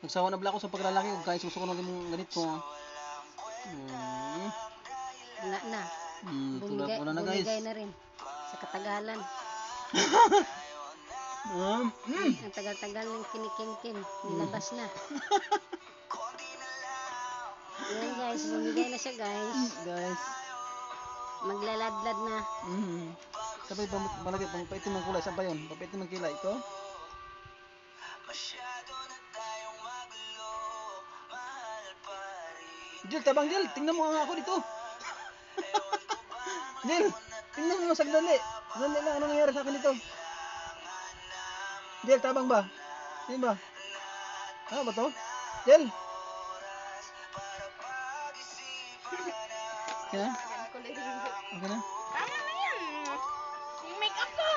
Nagsawa na bala ako sa paglalaki ug kay susuko na mong ganito. Wala na. Tulad wala na guys. Bumigay na rin sa katagalan. Ang tagal-tagal ng kinikinkin, nilabas na. Yan guys, bumigay na siya guys. Guys. Maglaladlad na. Sabay palagi pang paitim ng kulay, saan pa yun? Papaitim ng kilay, ito? Jill, tabang Jill, tingnan mo nga ako dito. Jill, tingnan mo sagdali. Sagdali lang, anong nangyari sa akin dito? Jill, tabang ba? Tingnan ba? Ano ba to? Jill? Okay na? Okay na? Kaya na yan. Yung make up ko.